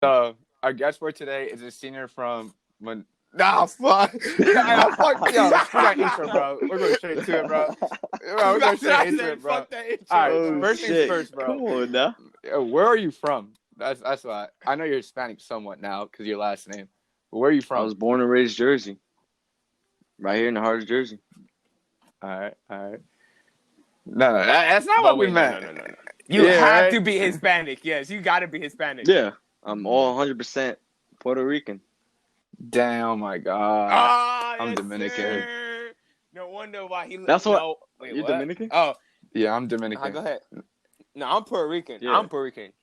So our guest for today is a senior from Nah, fuck. Yeah, fuck. Yo, screw that intro, bro. We're going straight to it, bro. We're going straight into it, bro. Fuck that intro. All right, Oh, first things shit. first, bro. Come on now. Where are you from? That's why I know you're Hispanic somewhat now because your last name. But where are you I from? was born and raised Jersey. Right here in the heart of Jersey. All right. No, that's not what we meant. No. You Yeah, have right? to be Hispanic. Yes, you got to be Hispanic. Yeah. I'm all 100% Puerto Rican. Damn, my God. Ah, I'm yes, Dominican. Sir. No wonder why he. That's what. No, wait, You're what? Dominican? Oh, Yeah, I'm Dominican. go ahead. No, I'm Puerto Rican. Yeah. I'm Puerto Rican.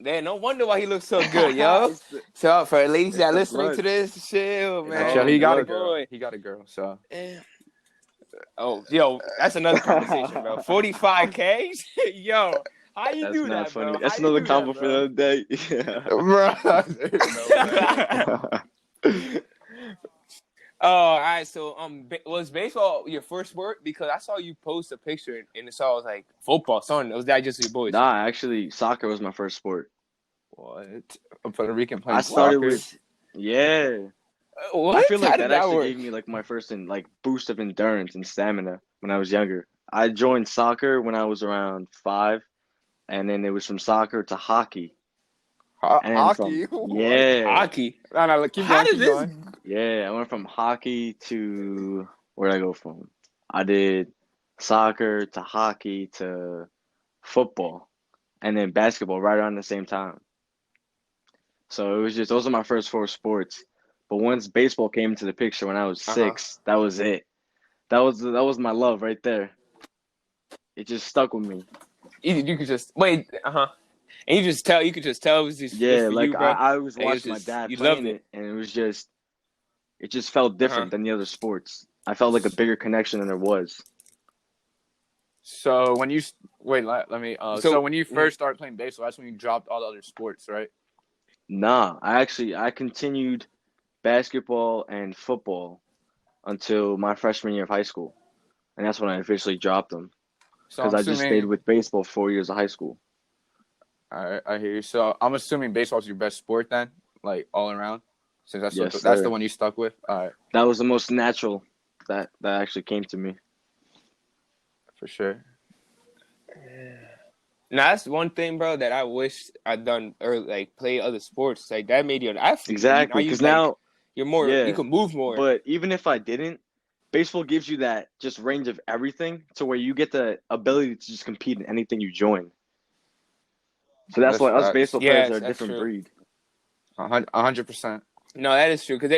Damn, no wonder why he looks so good, yo. So for ladies that the listening blood. to this, chill, man. Actually, he got a blood. girl. Boy. He got a girl, so. Oh, yo, that's another conversation, bro. 45K, yo. How you That's do not that, funny. bro? That's How you another do combo that, for the other day. Yeah. Oh, all right. So, was baseball your first sport? Because I saw you post a picture and it saw like football. Son, was that just your boys? Nah, actually, soccer was my first sport. What? A Puerto Rican playing I started soccer? with. Yeah. What? I feel How like did that actually work? gave me like my first boost of endurance and stamina when I was younger. I joined soccer when I was around 5, and then it was from soccer to hockey. And then Hockey? Hockey. No, keep How going, did keep this? going. Yeah, I went from hockey to where did I go from? I did soccer to hockey to football, and then basketball right around the same time. So it was just those are my first 4 sports. But once baseball came into the picture when I was 6, that was it. That was my love right there. It just stuck with me. You could just wait. And you could just tell it was just Yeah, for like you, bro. I was And it was watching my just- dad you loved playing it. it, and it just felt different than the other sports. I felt like a bigger connection than there was. So when you wait, let me. So So- when you first started playing baseball, that's when you dropped all the other sports, right? Nah, I continued basketball and football until my freshman year of high school, and that's when I officially dropped them So because I'm I just stayed assuming. with baseball 4 years of high school. All right, I hear you. So I'm assuming baseball's your best sport then, like all around, since that's Yes, that's sir. the one you stuck with. All right, That was the most natural that actually came to me. for sure. Now that's one thing, bro, that I wish I'd done early, like play other sports. Like that made you an athlete. Exactly, You because like, now, you're more. yeah, You can move more. but even if I didn't, baseball gives you that just range of everything to where you get the ability to just compete in anything you join. So that's why us facts. baseball players Yes, are a that's different true. breed. 100%. No, that is true because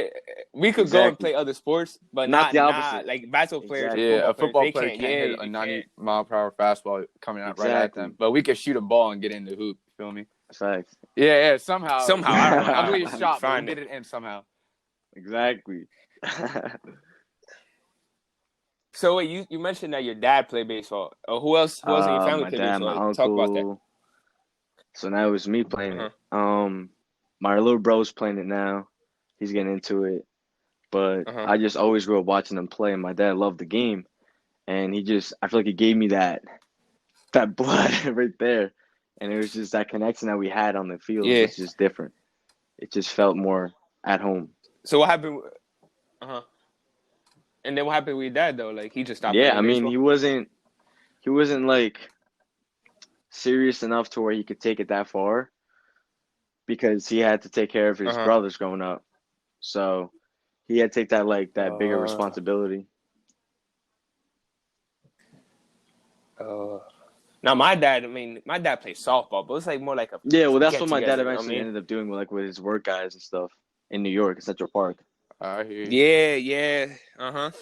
we could go and Exactly. play other sports, but Not the not opposite. like basketball players. Exactly. Or Yeah, a football they player can't. can't hit a you 90 can't. mile per hour fastball coming out right at Exactly. them, but we could shoot a ball and get in the hoop. You feel me? Facts. Yeah. Somehow. Somehow, I don't know. Ugly I'm shot, but we finding get it in somehow. Exactly. So wait, you mentioned that your dad played baseball. Who else in your family My played dad, baseball? my Talk about that. uncle. So now it was me playing it. My little bro's playing it now. He's getting into it. But I just always grew up watching him play, and my dad loved the game. And I feel like he gave me that blood right there. And it was just that connection that we had on the field was just different. It just felt more at home. So what happened? And then what happened with your dad though? Like he just stopped. Yeah, playing I mean, baseball? he wasn't like serious enough to where he could take it that far because he had to take care of his brothers growing up. So he had to take that bigger responsibility. Now my dad plays softball, but it's like more like a well, that's what my dad get-together, eventually ended up doing with his work guys and stuff in New York, in Central Park. I hear you. Yeah.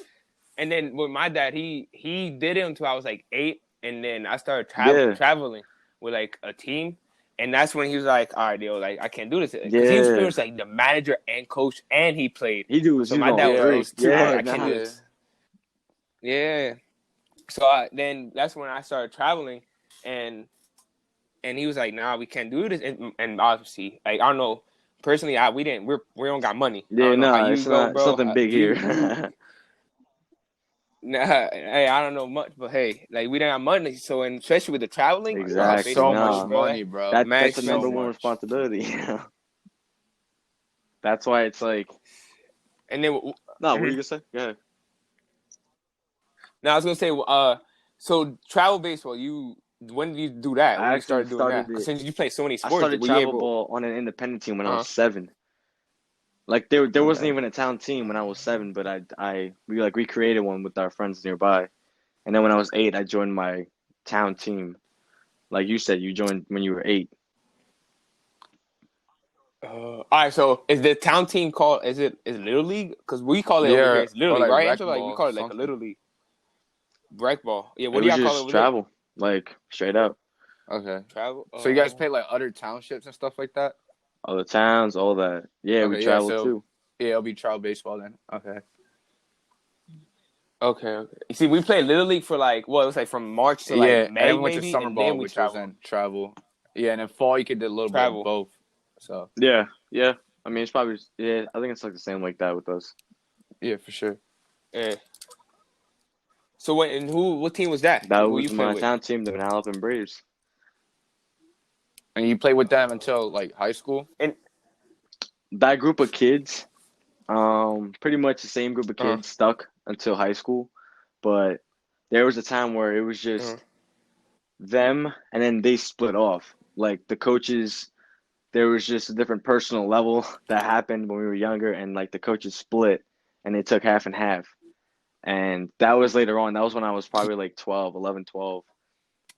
And then with my dad, he did it until I was like 8, and then I started traveling with like a team, and that's when he was like, "All right, yo, like I can't do this." Because he was pretty much like the manager and coach, and he played. So my dad was too. I can't do this. this. Yeah. So then that's when I started traveling, and he was like, "Nah, we can't do this." And obviously, like I don't know, personally, we don't got money. Yeah, I don't know how you it's go, not bro. something big here. Nah, hey, I don't know much, but hey, like we didn't have money, so and especially with the traveling, Exactly. So Nah. much money, bro. That's the so number one much. responsibility. That's why it's like. And then, No, what were you gonna say? Yeah. now I was gonna say, so travel baseball. When did you do that? When I you started actually doing that? started 'Cause it. since you play so many I sports, started were you travel able? ball on an independent team when I Uh-huh. was 7. Like there wasn't Okay. even a town team when I was 7, but we created one with our friends nearby. And then when I was 8, I joined my town team. Like you said, you joined when you were 8. All right. So is the town team called? Is it Little League? Because we call it over here. It's Little or League, like right, rec Angela? Like we ball, call it like a something. Little League. Rec ball. Yeah. What It do was y'all call it just over there? travel, like straight up. Okay. Travel. So you guys play like other townships and stuff like that? All the towns, all that. Yeah, we Okay, yeah, traveled so too. yeah, it'll be travel baseball then. Okay. Okay. You see, we played Little League for like it was like from March to like Yeah, and May then we went to maybe, summer and ball, then we which was traveled. in travel. Yeah, and in fall you could do a little bit of Travel. both. So Yeah. I mean, it's probably I think it's like the same like that with us. yeah, for sure. Yeah. So what team was that? That Who you was played my with? town team, the Manalapan Braves. And you played with them until like high school? And That group of kids, pretty much the same group of kids stuck until high school, but there was a time where it was just them, and then they split off. Like the coaches, there was just a different personal level that happened when we were younger, and like the coaches split, and they took half and half. And that was later on. That was when I was probably like 12, 11, 12.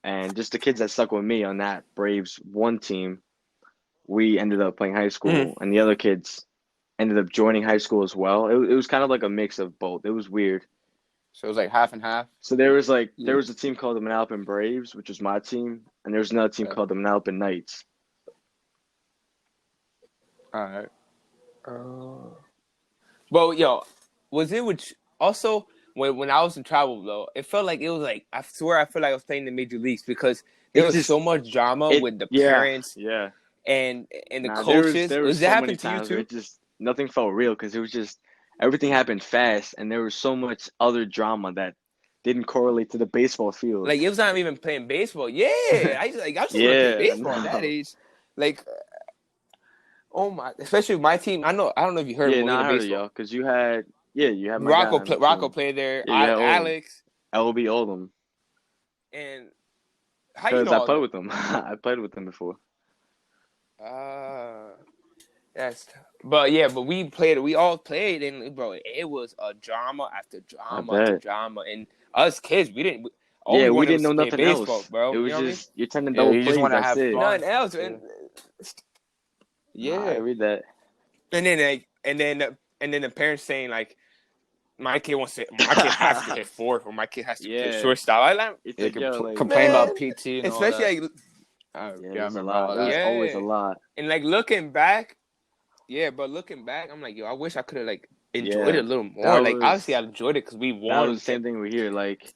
And just the kids that stuck with me on that Braves one team, we ended up playing high school, and the other kids ended up joining high school as well. It was kind of like a mix of both. It was weird. So it was like half and half. So there was a team called the Manalapan Braves, which was my team, and there was another team called the Manalapan Knights. All right. Well, yo, was it which also when I was in travel though, it felt like it was like I swear I feel like I was playing the major leagues because there was so much drama with the parents and the coaches. There was that so happen many to you times where too? it just nothing felt real because it was just everything happened fast, and there was so much other drama that didn't correlate to the baseball field. Like it was not even playing baseball. Yeah, I just want to play baseball at that age. Like, oh my! Especially with my team. I don't know if you heard. Yeah, I heard of y'all because you had my Rocco. guy on the Rocco team. played there. Yeah, you had Alex LB Oldham. And how you know I all played that? with them. I played with them before. Yes, but we all played, and bro, it was a drama after drama after drama, and us kids, we didn't. All we we wanted didn't was know to play nothing baseball, else. bro. It was you know just you're attending Yeah, double you just plays. want to That's have it. fun. Nothing else, Yeah. and Nah, I read that. and then the parents saying like, my kid has to hit fourth, or my kid has to play shortstop. I like It's they like, complain about PT and especially all that. like. I there's a remember lot. all There's that. always a lot. And like looking back, I'm like, yo, I wish I could have like enjoyed it a little more. Like obviously I enjoyed it because we won. That was the same thing we hear. Like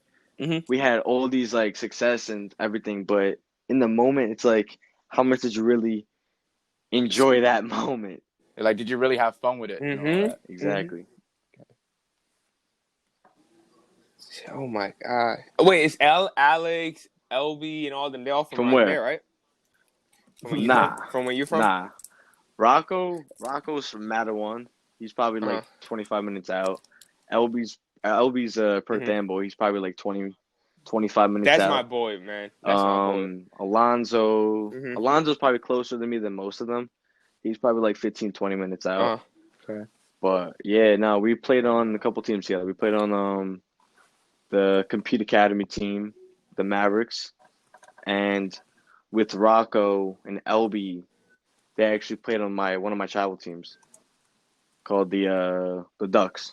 we had all these like success and everything, but in the moment, it's like, how much did you really enjoy that moment? Like, did you really have fun with it? And all that? Exactly. Oh my god! Wait, it's Alex, LB, and all them. They all from where? there, right? From where you from? Nah. Rocco's from Mattawan. He's probably like 25 minutes out. LB's Perth Ambo. He's probably like 20, 25 minutes out. That's my boy, man. That's my boy. Alonzo's probably closer to me than most of them. He's probably like 15, 20 minutes out. Okay. But yeah, no, we played on a couple teams together. We played on the Compete Academy team, the Mavericks, and with Rocco and LB, they actually played on one of my travel teams called the Ducks.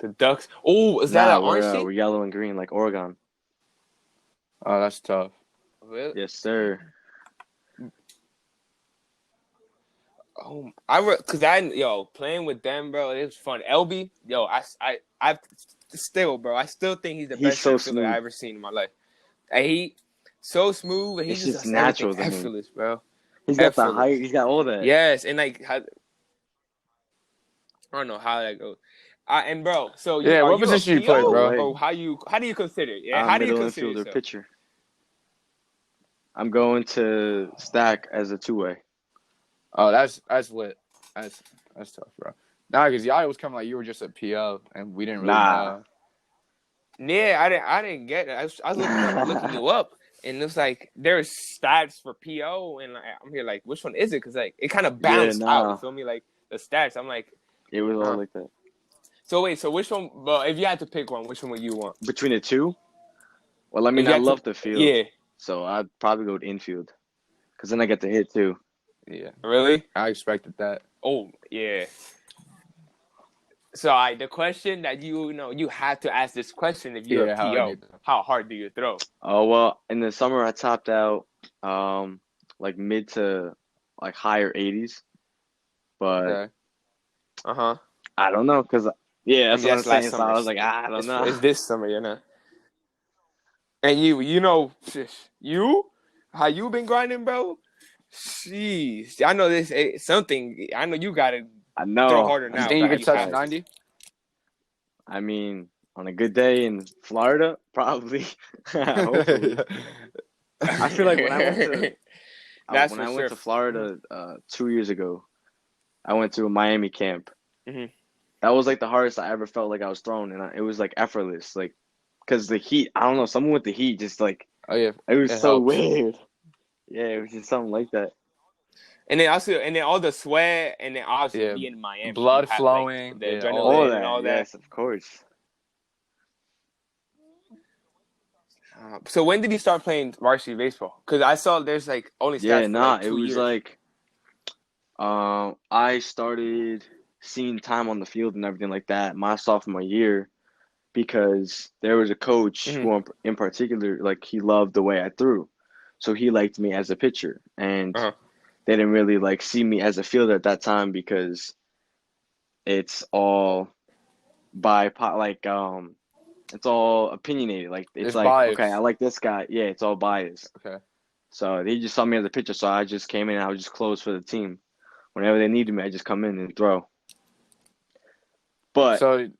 The Ducks. Oh, is that an orange team? We're yellow and green like Oregon. Oh, that's tough. Really? Yes, sir. Oh, playing with them, bro, it was fun. LB, I still, bro, I still think he's the best fielder I've ever seen in my life. And he so smooth, and he's just natural, effortless, bro. He's got the height, he's got all that. Yes, and like, I don't know how that goes. And bro, so Yeah, are what you a position you play, PO bro? or how do you consider it? Yeah, how do you Middle consider infielder, yourself? pitcher. I'm going to stack as a two-way. Oh, that's lit. That's tough, bro. Nah, because y'all was coming like you were just a PO, and we didn't really know. Yeah, I didn't get it. I was looking you up, and it's like there's stats for PO, and like, I'm here like, which one is it? Because like it kind of balanced out. You feel me? Like the stats. I'm like, it was all like that. So wait, so which one? Well, if you had to pick one, which one would you want? Between the two? Well, I mean, I love the field. Yeah. So I'd probably go to infield, because then I get to hit too. Yeah. Really? I expected that. Oh yeah. So the question that you have to ask this question if you're a PO, how hard do you throw? Oh well, in the summer I topped out like mid to like higher 80s, but I don't know because that's what I'm saying. So I was like, I don't know. It's this summer, you know. And you how you been grinding, bro? Jeez, I know this something. I know you gotta. I know. Throw harder now. You think you could touch 90? I mean, on a good day in Florida, probably. Hopefully. I feel like when I went to Florida 2 years ago, I went to a Miami camp. Mm-hmm. That was like the hardest I ever felt like I was thrown, and it was like effortless, like because the heat. I don't know, someone with the heat just like it was so weird. Yeah, it was just something like that. And then all the sweat, and then obviously being in Miami, blood flowing, like, the adrenaline and all that. Yes, of course. So when did you start playing varsity baseball? Because I saw there's like only stats for like 2 it was years. like, I started seeing time on the field and everything like that my sophomore year, because there was a coach who in particular, like, he loved the way I threw, so he liked me as a pitcher, and they didn't really like see me as a fielder at that time because it's all it's all opinionated. Like it's like biased. Okay, I like this guy. Yeah, it's all biased. Okay. So he just saw me as a pitcher, so I just came in and I was just close for the team. Whenever they needed me, I just come in and throw. But go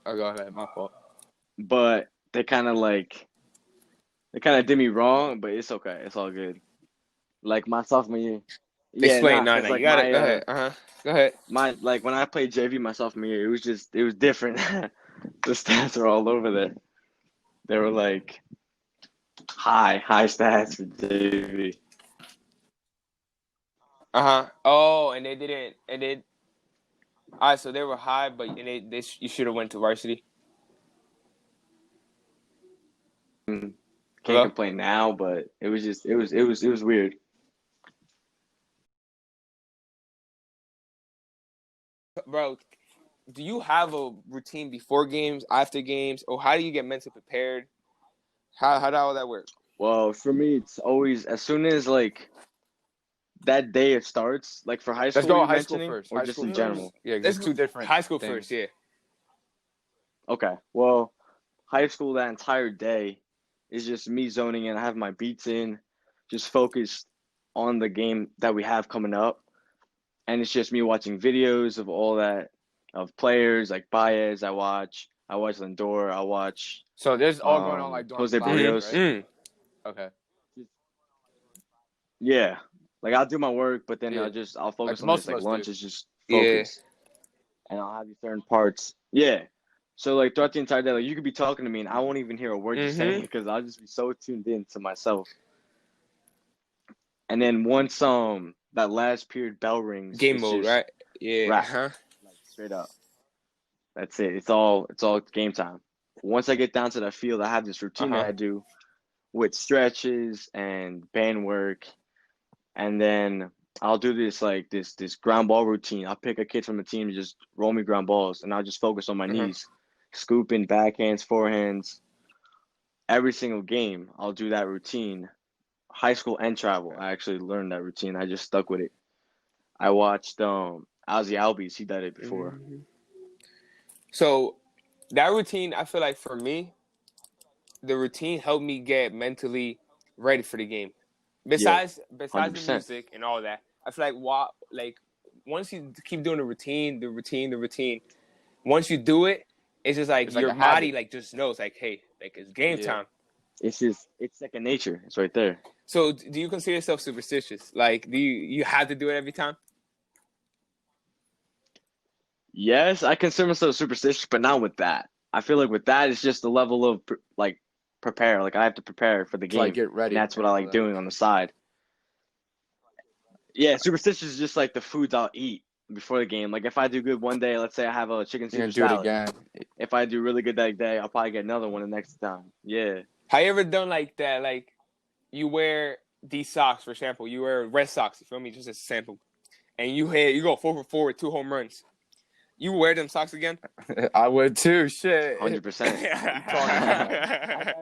ahead, my fault. But they kind of did me wrong, but it's okay. It's all good. Like my sophomore year. Explain. No, you got it. Go ahead. Go ahead. When I played JV my sophomore year, it was different. The stats were all over there. They were like high stats for JV. Oh, and they didn't. And they. All right, so they were high, but you should have went to varsity. Can't complain now, but it was weird. Bro, do you have a routine before games, after games, or how do you get mentally prepared? How does all that work? Well, for me, it's always as soon as like that day it starts. Like for high school, let's go high school first, or just in general. Yeah, there's two different. High school things. first, yeah. Okay, well, high school that entire day is just me zoning in. I have my beats in, just focused on the game that we have coming up, and it's just me watching videos of all that, of players like Baez. I watch Lindor. I watch. So there's all going on like Jose Barrios. Right? Okay. Yeah, like I'll do my work, but then I'll focus on this. Like lunch is just focus, and I'll have these certain parts. Yeah. So like throughout the entire day, like you could be talking to me and I won't even hear a word you're saying because I'll just be so tuned in to myself. And then once that last period bell rings, game mode, right? Yeah. Like straight up. That's it. It's all game time. Once I get down to that field, I have this routine that I do with stretches and band work, and then I'll do this this ground ball routine. I'll pick a kid from the team to just roll me ground balls, and I'll just focus on my knees. Scooping, backhands, forehands. Every single game, I'll do that routine. High school and travel, I actually learned that routine. I just stuck with it. I watched Ozzy Albies. He did it before. So that routine, I feel like for me, the routine helped me get mentally ready for the game. Besides the music and all that, I feel like once you keep doing the routine, once you do it, it's just like It's like your a body habit. like just knows like, hey, like it's game time. It's second nature. It's right there. So do you consider yourself superstitious? Like, do you have to do it every time? Yes, I consider myself superstitious, but not with that. I feel like with that, it's just the level of like prepare. Like I have to prepare for the To like game, get ready. and that's what I like doing on the side. Yeah, superstitious is just like the foods I'll eat before the game. Like if I do good one day, let's say I have a chicken You're Caesar gonna do it salad. again. If I do really good that day, I'll probably get another one the next time. Yeah. Have you ever done like that? Like you wear these socks, for example, you wear red socks. You feel me? Just as a sample, and you go 4 for 4 with 2 home runs. You wear them socks again? I would too. Shit. 100%. I've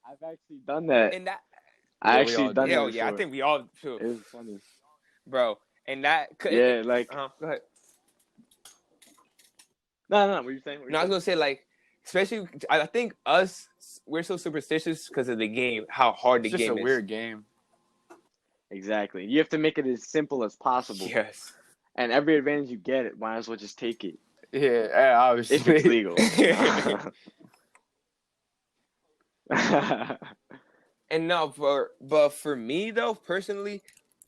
I've actually done that. And that, I Yeah, we actually all done do. that I before. think we all too, It was funny. bro. And that, Yeah, like go ahead. no. What are you saying? No, I was gonna say like, especially I think we're so superstitious because of the game, how hard It's the just game a is. weird game. Exactly. You have to make it as simple as possible. Yes. And every advantage you get, it might as well just take it Yeah, obviously. if it's legal. And no, but for me though, personally,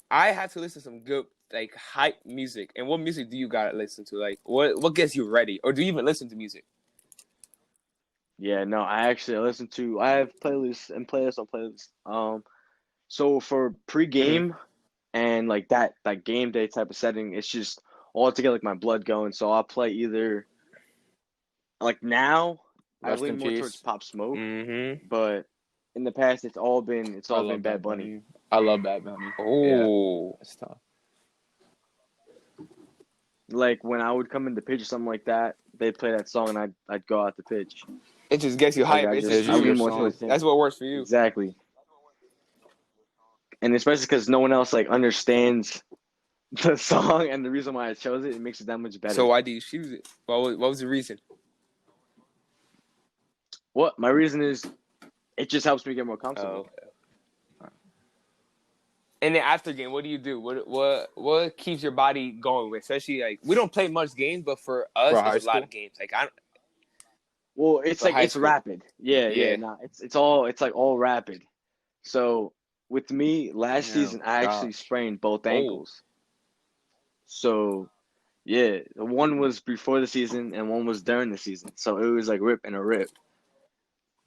I have to listen to some good like hype music. And what music do you gotta listen to? Like what gets you ready? Or do you even listen to music? Yeah, no, I have playlists and playlists on playlists. So for pre-game and like that game day type of setting, it's just all to get like my blood going. So I'll play either like now I Rest lean in more towards peace. Pop Smoke, Mm-hmm. but in the past it's all been I love Bad Bunny. I love Bad Bunny. Oh. It's tough. Like when I would come in the pitch or something like that, they'd play that song and I'd go out the pitch. It just gets you Like hype. I It's just just I lean your more song. towards him. that's what works for you. Exactly. And especially because no one else like understands the song and the reason why I chose it, it makes it that much better. So why do you choose it? What was the reason? What my reason is, it just helps me get more comfortable. And then after game, what do you do? What keeps your body going? Especially like we don't play much games, but for us, For high it's a lot school? of games. Like I don't. Well, it's For like high it's school. rapid. Yeah. Yeah. Nah, it's like all rapid. So with me, last Yeah, season I actually gosh. sprained both ankles. So yeah, one was before the season and one was during the season. So it was like rip and a rip.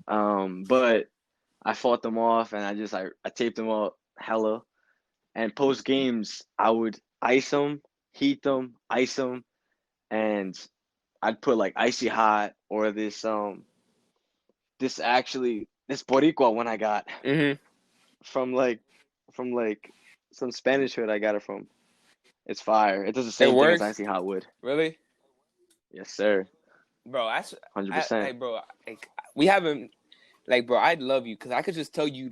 But I fought them off and I taped them up hella. And post games, I would ice them, heat them, ice them, and I'd put like icy hot or this Boricua one I got Mm-hmm. from like some Spanish hood I got it from. It's fire. It does the same thing as works? icy hot would. Really, Yes, sir. bro? That's 100%. like, bro. Like we haven't. Like, bro, I'd love you because I could just tell you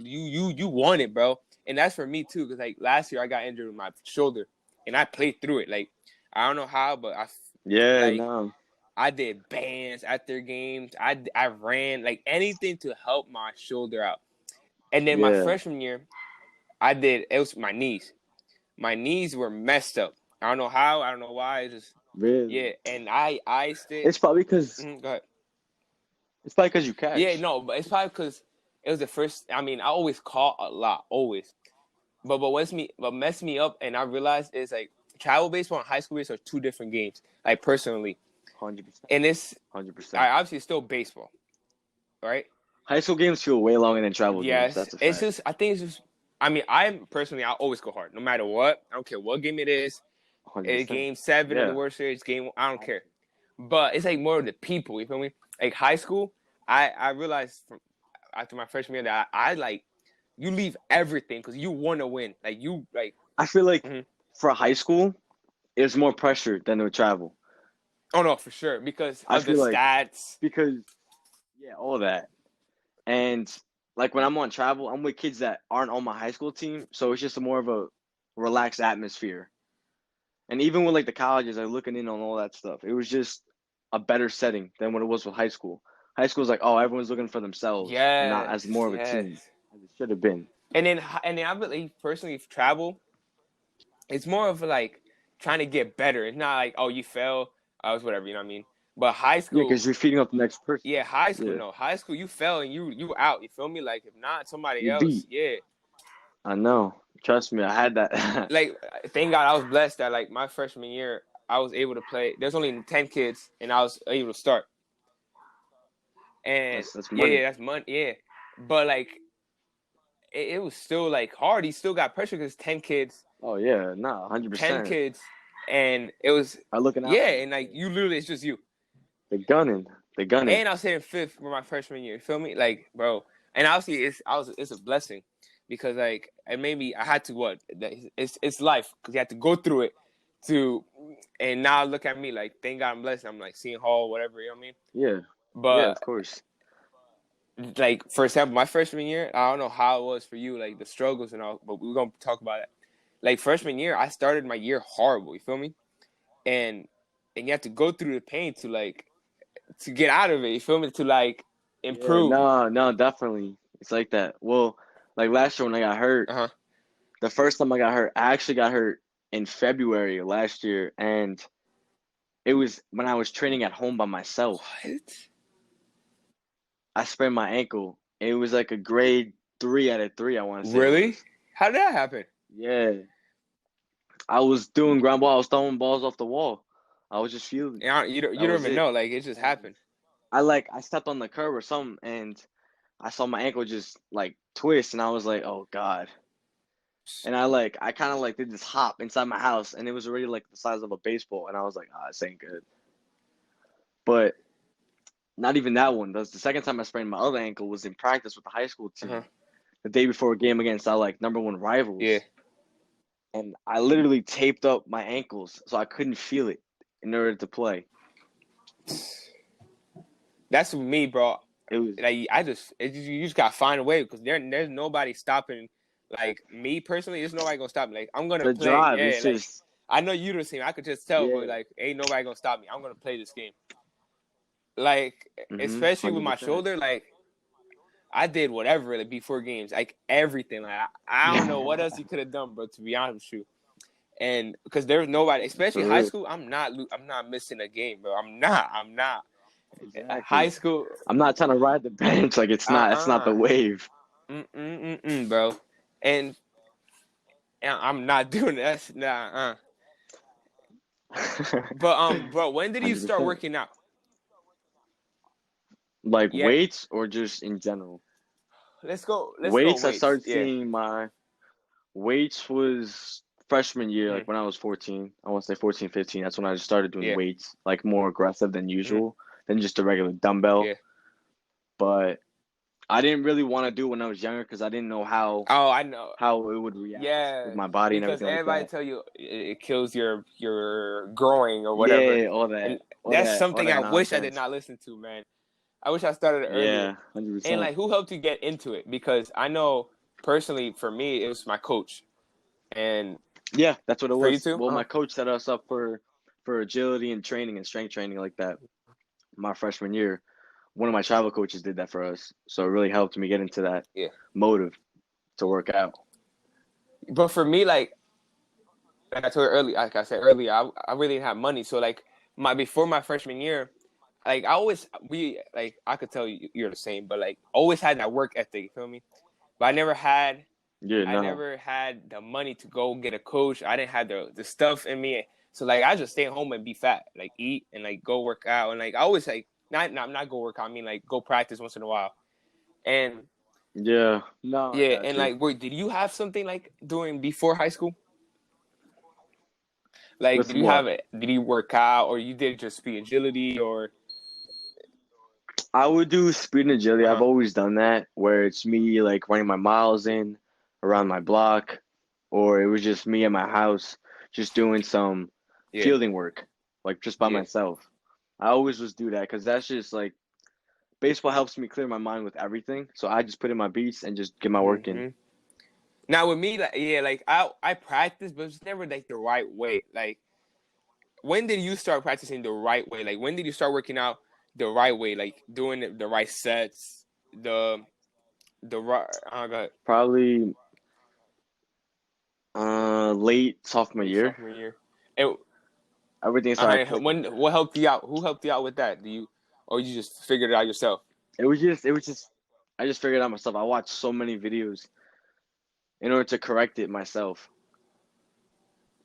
want it, bro. And that's for me too. Because like last year I got injured with my shoulder, and I played through it. Like I don't know how, but I did bands after games. I ran like anything to help my shoulder out. And then my freshman year, it was my knees. My knees were messed up. I don't know how. I don't know why. It's just Really? yeah. And I iced it. It's probably because Go ahead. you catch. Yeah, no, but it's probably because it was the first. I mean, I always caught a lot, always. But what messed me up, and I realized is like travel baseball and high school baseball are two different games. Like personally, 100%. and it's 100%. obviously it's still baseball, right? High school games feel way longer than travel games. Yes, That's a fact. it's just. I think it's just. I mean, I always go hard, no matter what. I don't care what game it is. 100%. Game 7 in the World Series, game. I don't care. But it's like more of the people. You feel me? Like high school, I realized after my freshman year that I like you leave everything because you want to win. Like you like. I feel like for high school, there's more pressure than with travel. Oh no, for sure because I of the feel like stats. Because all that, and like when I'm on travel, I'm with kids that aren't on my high school team, so it's just more of a relaxed atmosphere. And even with like the colleges, like looking in on all that stuff, it was just a better setting than what it was with high school. High school is like, oh, everyone's looking for themselves, not as more of a team as it should have been. And then I believe personally, travel, it's more of like trying to get better. It's not like, oh, you fell, it was whatever, you know what I mean? But high Yeah, school, because you're feeding up the next person. yeah, high school, Yeah. no, high school, you fell and you out. You feel me? Like if not somebody You else, beat. yeah. I know. Trust me, I had that. Like thank God I was blessed that like my freshman year I was able to play. There's only 10 kids and I was able to start. And That's yeah, money. that's money. Yeah, but like it was still like hard. He still got pressure because 10 kids. Oh yeah, no, 10 100%. kids, and it was I'm looking out. yeah, and like you literally, it's just you. They're gunning. They're gunning. And I was hitting fifth for my freshman year. You feel me, like bro? And obviously, it's a blessing because like it made me. I had to what? It's life because you had to go through it to, and now look at me like thank God I'm blessed. I'm like seeing Hall, whatever. You know what I mean? Yeah. But Yeah, of course. like for example, my freshman year, I don't know how it was for you, like the struggles and all, but we're gonna talk about it. Like freshman year, I started my year horrible. You feel me? And you have to go through the pain to like to get out of it. You feel me? To like Yeah, improve. no, definitely. It's like that. Well, like last year when I got hurt, Uh huh. the first time I got hurt, I actually got hurt in February of last year, and it was when I was training at home by myself. What? I sprained my ankle. It was like a grade 3 out of 3, I want to say it Really? was. How did that happen? Yeah. I was doing ground ball. I was throwing balls off the wall. I was just feeling. You don't That was even it. know. Like it just happened. I stepped on the curb or something, and I saw my ankle just like twist, and I was like, oh God. And I kind of like did this hop inside my house, and it was already like the size of a baseball, and I was like, ah, this ain't good. But not even that one. That's the second time I sprained my other ankle was in practice with the high school team. Uh-huh. The day before a game against our like #1 rivals. Yeah. And I literally taped up my ankles so I couldn't feel it in order to play. That's me, bro. It was Like you just gotta find a way because there's nobody stopping. Like me personally, there's nobody gonna stop me. Like I'm gonna the play. drive. Yeah, It's like just I know you the same. I could just tell, yeah. but like ain't nobody gonna stop me. I'm gonna play this game. Like especially with my 100%. shoulder, like I did whatever like before games, like everything. Like I don't know what else you could have done, bro. To be honest with you, and because there's nobody, especially For high real. school, I'm not missing a game, bro. I'm not. Exactly. High school, I'm not trying to ride the bench. Like it's not the wave. bro. And I'm not doing that. Nah. But bro, when did you start 100%. working out? Like Yeah, weights or just in general? let's go Weights, I weights. started Yeah. seeing my weights was freshman year, Mm-hmm. like when I was 14. I want to say 14, 15. That's when I just started doing Yeah. weights, like more aggressive than Mm-hmm. usual, than just a regular dumbbell. Yeah. But I didn't really want to do it when I was younger because I didn't know Oh, I know. how it would react with Yeah, my body and because everything like everybody that. tell you it kills your growing or whatever, Yeah, all that, and that's all something that I wish I did nonsense. not listen to, man. I wish I started earlier. Yeah, And 100%. like, who helped you get into it? Because I know personally, for me, it was my coach, and Yeah, that's what it for you was. too. Well, my coach set us up for agility and training and strength training like that my freshman year. One of my travel coaches did that for us, so it really helped me get into that Yeah, motive to work out. but for me, like I told you earlier, like I said earlier, I really didn't have money, so like before my freshman year, like I could tell you you're the same, but like always had that work ethic. You feel me? But Yeah, I no. never had the money to go get a coach. I didn't have the stuff in me. So like I just stay home and be fat, like eat and like go work out. And like I always like not go work out, I mean like go practice once in a while. And Yeah, no, I yeah, got and you. like wait, did you have something like doing before high school? Like With what? did you work out or you did just speed agility or I would do speed and agility. I've uh-huh. always done that, where it's me like running my miles in around my block, or it was just me at my house just doing some Yeah, fielding work, like just by yeah. myself. I always just do that because that's just like baseball helps me clear my mind with everything. So I just put in my beats and just get my work in. Mm-hmm. Now with me, like yeah, like I practice, but it's never like the right way. Like when did you start practicing the right way? Like when did you start working out the right way? Like doing the right sets, the right. Oh, go ahead. Probably late sophomore Late year. sophomore year. And everything started clicking. What helped you out? Who helped you out with that? Or you just figured it out yourself? It was just I just figured it out myself. I watched so many videos in order to correct it myself.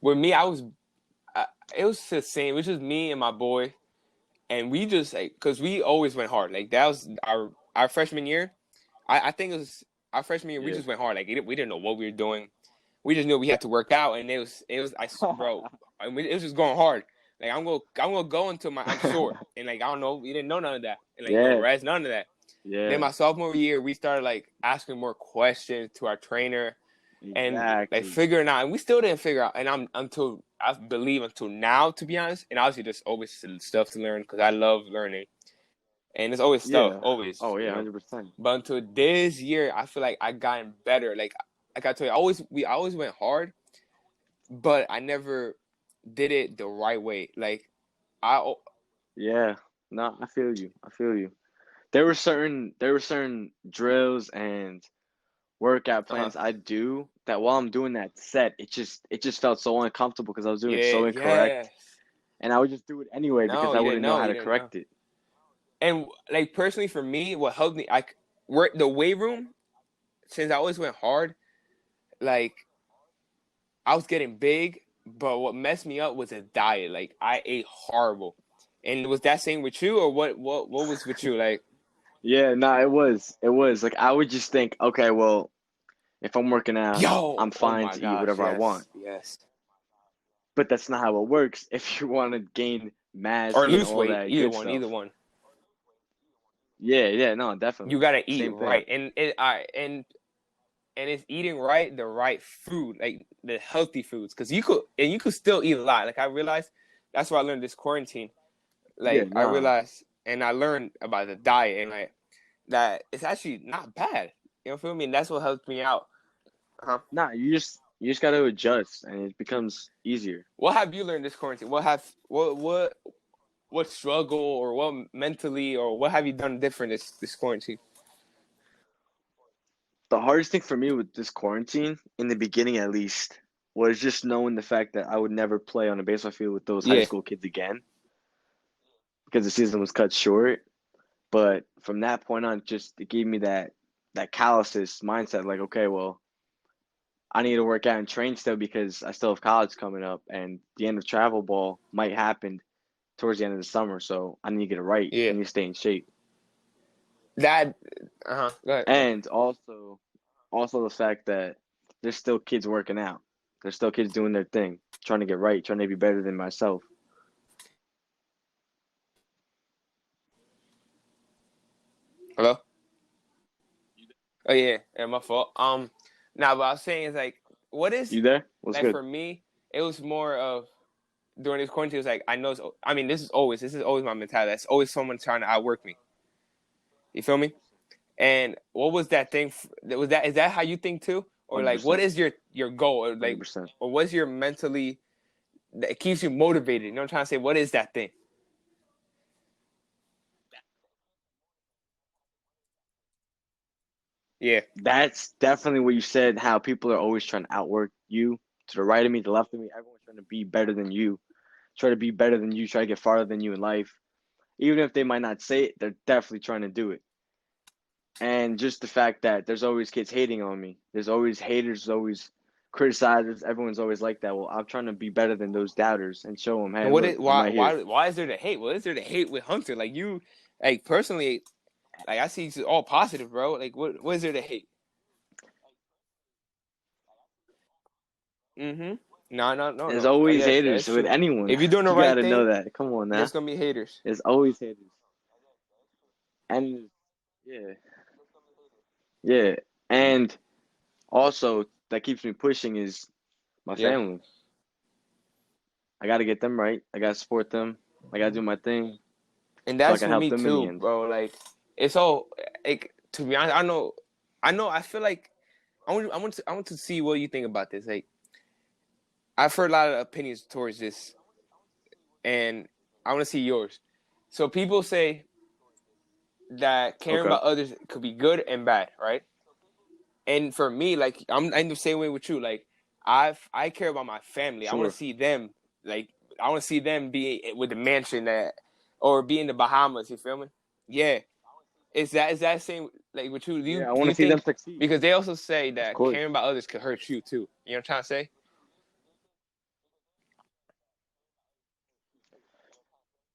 With me, it was the same. It was just me and my boy, and we just because we always went hard. Like that was our freshman year. I think it was our freshman year. We just went hard. Like we didn't know what we were doing. We just knew we had to work out, and it was bro. I mean, it was just going hard. Like I'm gonna go until I'm sore, and like I don't know, we didn't know none of that, and like no rest, none of that. Yeah. Then my sophomore year, we started like asking more questions to our trainer, and like figuring out. And we still didn't figure out. And I believe until now, to be honest. And obviously, there's always stuff to learn because I love learning, and there's always stuff, always. Oh yeah, 100%. But until this year, I feel like I gotten better. Like I tell you, we always went hard, but I never did it the right way. Like Yeah. No, I feel you. There were certain drills and workout plans I do that while I'm doing that set, it just felt so uncomfortable because I was doing it so incorrect. And I would just do it anyway because I wouldn't know how to correct it. And like personally for me, what helped me, the weight room, since I always went hard, like I was getting big, but what messed me up was a diet. Like I ate horrible. And was that same with you, or what was with you? Like yeah, no, it was like I would just think, okay, well, if I'm working out, I'm fine to eat whatever I want. Yes. But that's not how it works. If you want to gain mass or lose all weight, that either one. Yeah, no, definitely. You gotta eat right, and it's eating right, the right food, like the healthy foods, because you could still eat a lot. Like I realized, that's why I learned this quarantine. Like I realized, and I learned about the diet, and like that it's actually not bad. You know, feel me? And that's what helped me out. Nah, you just got to adjust, and it becomes easier. What have you learned this quarantine? What struggle or what mentally or what have you done different this quarantine? The hardest thing for me with this quarantine, in the beginning at least, was just knowing the fact that I would never play on a baseball field with those high school kids again because the season was cut short. But from that point on, it gave me that callousness mindset, like, okay, well, I need to work out and train still because I still have college coming up, and the end of travel ball might happen towards the end of the summer, so I need to get it right. I need to stay in shape. That, go ahead. And also the fact that there's still kids working out. There's still kids doing their thing, trying to get right, trying to be better than myself. Hello? Oh yeah, my fault. Now what I was saying is like, what is you there? What's like good? For me? It was more of during this quarantine. It was like I know. This is always my mentality. That's always someone trying to outwork me. You feel me? And what was that thing? Is that how you think too, or 100%. Like what is your goal, or like, 100%. Or what's your mentally that keeps you motivated? You know what I'm trying to say? What is that thing? Yeah, that's definitely what you said. How people are always trying to outwork you. To the right of me, to the left of me, everyone's trying to be better than you. Try to be better than you. Try to get farther than you in life. Even if they might not say it, they're definitely trying to do it. And just the fact that there's always kids hating on me. There's always haters. There's always criticizers. Everyone's always like that. Well, I'm trying to be better than those doubters and show them, hey, why is there to hate? What is there to hate with Hunter? Like you, like personally, like I see it's all positive, bro. Like what is there to hate? No. There's always haters with anyone. If you're doing the right thing, you gotta know that. Come on now. There's gonna be haters. There's always haters. And yeah. And also that keeps me pushing is my family. I gotta get them right. I gotta support them. I gotta do my thing. And that's for me too, bro. Like it's all like, to be honest, I know. I feel like I want to see what you think about this. Like I've heard a lot of opinions towards this, and I want to see yours. So people say that caring about others could be good and bad, right? And for me, like I'm the same way with you. Like I care about my family. Sure. I want to see them like I want to see them be with the mansion that, or be in the Bahamas. You feel me? Yeah. Is that same like with you? I Do want you to see them think, succeed. because they also say Of that course. caring about others could hurt you too. You know what I'm trying to say?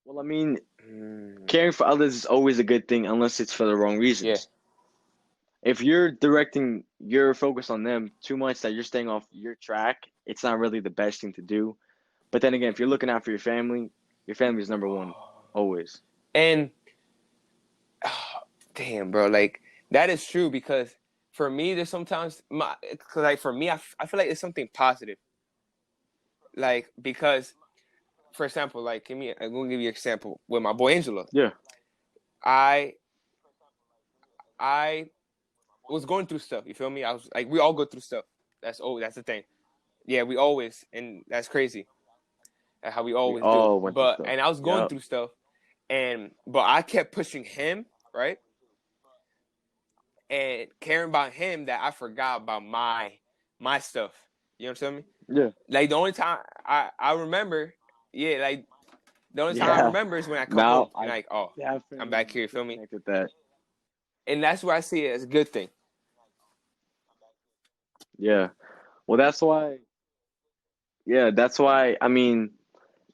Well, I mean, caring for others is always a good thing unless it's for the wrong reasons. Yeah. If you're directing your focus on them too much that you're staying off your track, it's not really the best thing to do. But then again, if you're looking out for your family is number one, always. And damn, bro, like that is true, because for me, there's sometimes cause like for me, I feel like it's something positive. Like, because, for example, like I'm gonna give you an example with my boy Angelo. Yeah. I was going through stuff. You feel me? I was like, we all go through stuff. That's the thing. Yeah, we always, and that's crazy. That's how we always all do. went through stuff. And I was going through stuff, but I kept pushing him, right? And caring about him, that I forgot about my stuff. You know what I'm saying? Yeah. Like the only time I remember, like the only time I remember is when I come home and like, oh, I'm back here. You feel me? With that. And that's where I see it as a good thing. Yeah. Well, that's why. Yeah, that's why. I mean,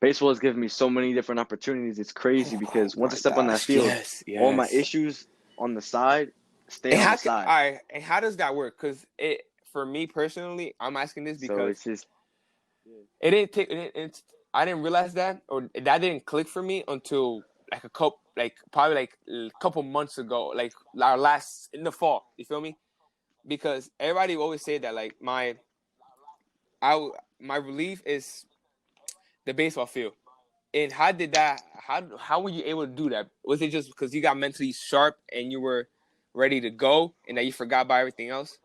baseball has given me so many different opportunities. It's crazy because once I step on that field, all my issues on the side stay on the side. All right, and how does that work? Because for me personally, I'm asking this because so it's just it didn't take. I didn't realize that, or that didn't click for me until like probably a couple months ago, like our last in the fall. You feel me? Because everybody always say that like my relief is the baseball field. And how were you able to do that? Was it just because you got mentally sharp and you were ready to go and that you forgot about everything else?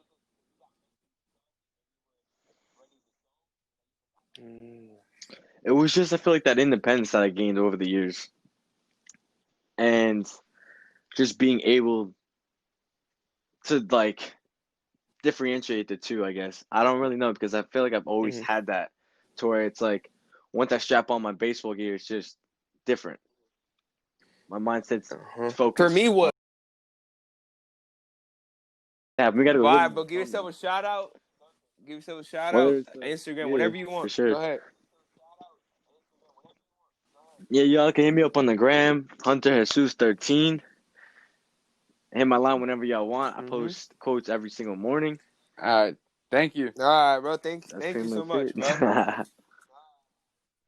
it was just I feel like that independence that I gained over the years, and just being able to like differentiate the two. I guess I don't really know because I feel like I've always had that, to where it's like once I strap on my baseball gear, it's just different. My mindset's focused. For me, what? Yeah, we gotta go. All right, bro. Give yourself a shout out. Give yourself a shout out. Instagram, whatever you want. For sure. Go ahead. Yeah, y'all can hit me up on the gram, Hunter Jesus 13. Hit my line whenever y'all want. I post quotes every single morning. Thank you. All right, bro. Thank you so much, bro.